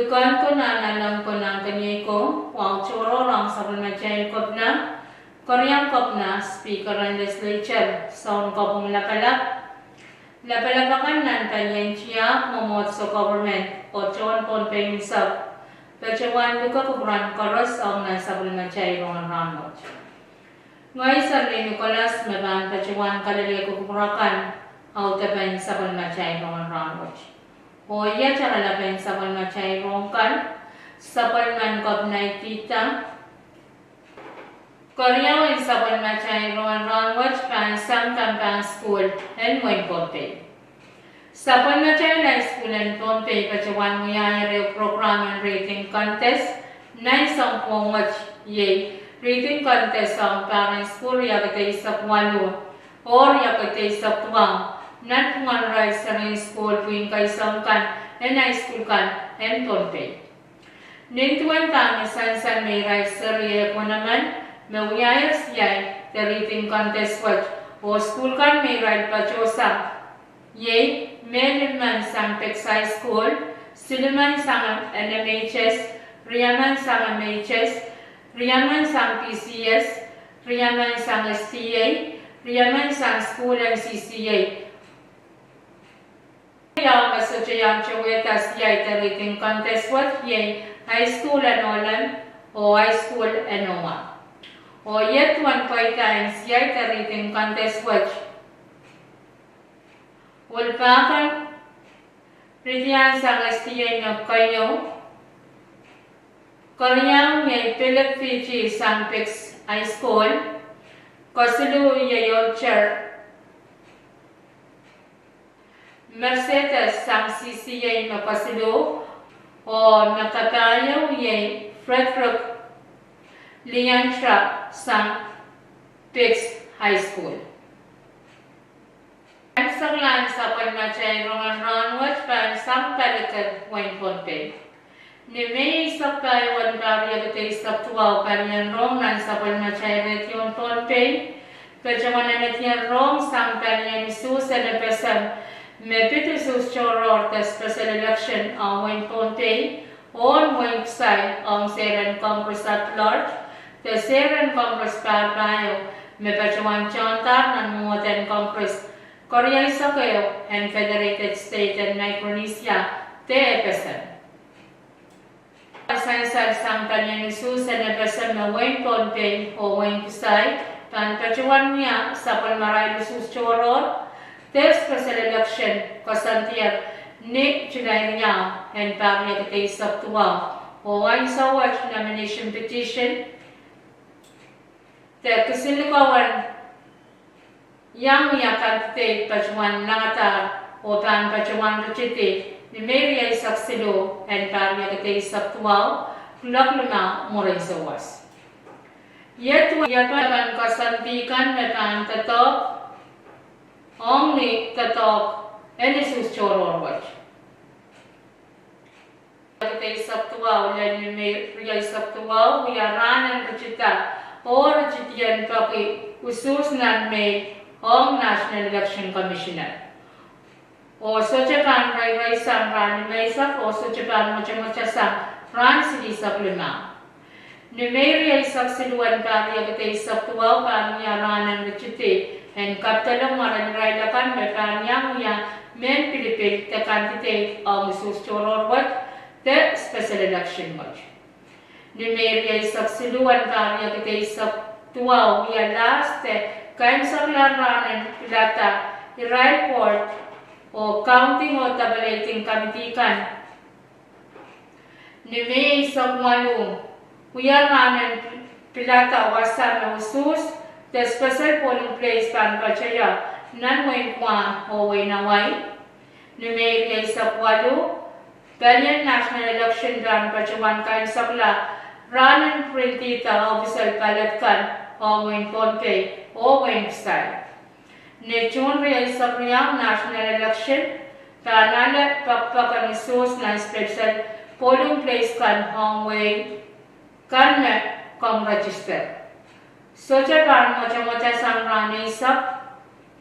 Dukaan ko na nalang ko ng kanyay ko, wang choro rang sa pulmachay ko na, Korean kop na speaker and legislature, sound ko pong lapalapakan ng kanyang siya, momot sa government, o chon pon payminsap, Pachawan duka kubran koros ang nasa pulmachay rong ramot. Ngay sa Nicolas, maban pachawan kalali ko kuburakan, au taban sa pulmachay rong ramot. O iya cara laban sa pulmachay rong kan, sa pulman kop na itita, Korea sa pulmachay rong ramot pan sang kampang school and Moin Pompey. Sa pulmachay na school and Pompey pachawan nguyayari program and rating contest, na isang pongwat ye rating contest ang parang school yakatay sa kwalo or yakatay sa tuwang not one rice sa rin school puwing kaisang kan and high school kan and Pompey. Nintuan kami san may rice sa riya ko naman mawiyayar siyay the rating contest watch o school kan may ride pa chosa ye Melman sang Peksai School, Suleiman sang NMHS, Riyaman sang MHS, Riyaman sang PCS, Riyaman sang STA, Riyaman sang School and CCA. Yang masujayang chawetas yay rating contest what yay high school and Olan o high school and Oma. O yet 1.5 times yay rating contest watch. Ulpakan Ridian sang STA na kayo Koreang yay Philip Fiji sang Pix High School Kosilu yay Chair Mercedes sang CCA na Kosilu o nakatayo yay Frederick Liantra sang Pix High School. Saglan sa pulmachay rongan ranwat pan sang palitan Moin Pompey. Ni may isap tayo wan pariya gatay isap tuwaw kanyan rong nan sa pulmachay retyon Pompey. Kajaman na natyan rong sang kanyan isus na pesam mepit isus choror tas special election ang Moin Pompey on Moin Psay ang Seren Congress at large. The Seren Congress parbayo me kajaman chantar nan muwatan Congress Korea Isakeo and Federated State and Micronesia, TEPSM. Sansal sang kanyang isus na EPSM na Moin Pompey o Moin Psay, tan kachuan niya sa Palmaray Lusus Choror, test special election kasantiyak ni Chunay niya and pagniya kitay sa tuwa o ay sa watch nomination petition, te kasilikawan yang yakan te pachuan langata o pan pachuan luchite ni Maria Isaksilo and Paria Kate Saptuao, Klakluna Moresawas. Yet pan kasantikan metan tatok, only tatok, and isus choror watch. Kate Saptuao, and ni Maria Saptuao, we are ranan luchita, or luchitian paki, usus nan may Hong National Election Commissioner. O Sochapan Rai Sam Ran Mesa o Sochapan Mochamocha Sam Ran Sidi Saplima. Numeria Isaksiluan Paria Gate Saptuao Pania Ranan Richite and Kaptalong Maran Railakan Mepania Men Pilipil the candidate of Musus Choror what the special election watch. Numeria Isaksiluan Paria Gate Saptuao we are last kain sa klaranan pilata i-report o counting o tabulating kamitikan ni May sa kumalong uyaranan pilata wasan na usus the special polling place pan pachaya nan way kwa o way naway ni May kay sa kualo ganyan national election dan pachawan kain sa kla ranan printita official palatkan o Moin Pompey o Moin Psay. Nechon rin sa Riyang National Election, kanala pakpakan isus na special polling place kan Hongway kan kong register. So Japan mocha sang rani isap,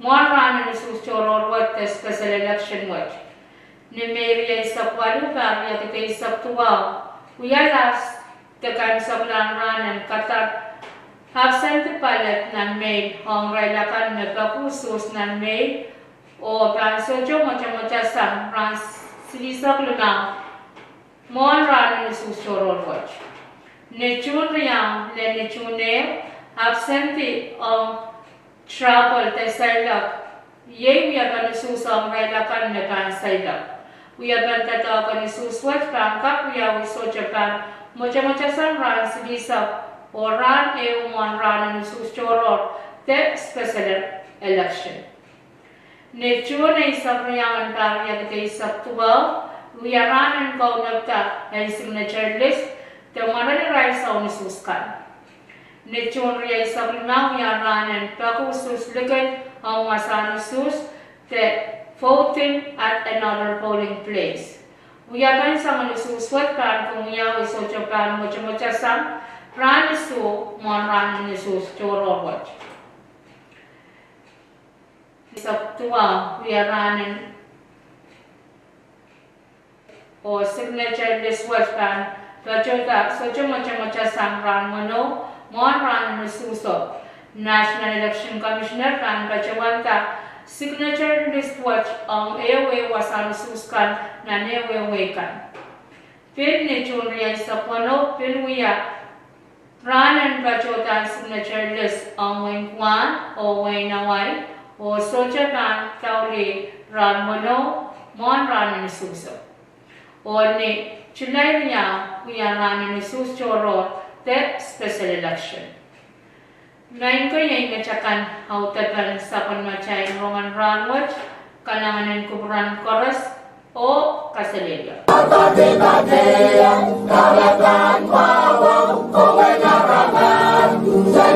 mo rani isus choror wat special election watch. ni Maria Isakwalu Pari at Isaktuwa. Uyalas, tekan sa Blanranan katat absent palat ng mail hong relakan nagkapusos ng mail o bansojo mocha-mocha sang rans silisak lunang mon ranan susoro watch. Nechun riyang le nechune absent ang travel te salak ye wiyaban susang relakan nagan salak. Wiyaban tatawakan suswat pangkap wiyawi so Japan mocha-mocha sang rans silisak Oran umon ranan sustoror te special election. Nechun ay sabriyangan tariya kay saktuwa, uyaranan kau nagta ay signature list, te marani ray sa unisuskan. Nechun ay sabriyangan uyaranan pakusus ligay ang masanusus te voting at another polling place. Uyaban sa manususwat kan kung yaw iso Japan mocha-mocha sang Ranisu mon Ranisus Chorowat. Saktuwa uyaranan o signature list waspan Kachota mocha-mocha sang ran mono mon Ranisuso National Election Commissioner kan Kachawanta signature list watch ang ewe wasanususkan na newe kan. Pin ni Chunriyan sa pono pin wiya Ranan Kachota signature list ang wing kwan o wing naway o sochakan tauli ran mono mon ranan suso. O ni chulay niya kuya ranan susoro te special election. Ngayon ko yung natsakan hautagan sa panmachay Roman Ranwat, kananganan kubran koras o kasalilya. Kalakan bawang, kowe narangan, sa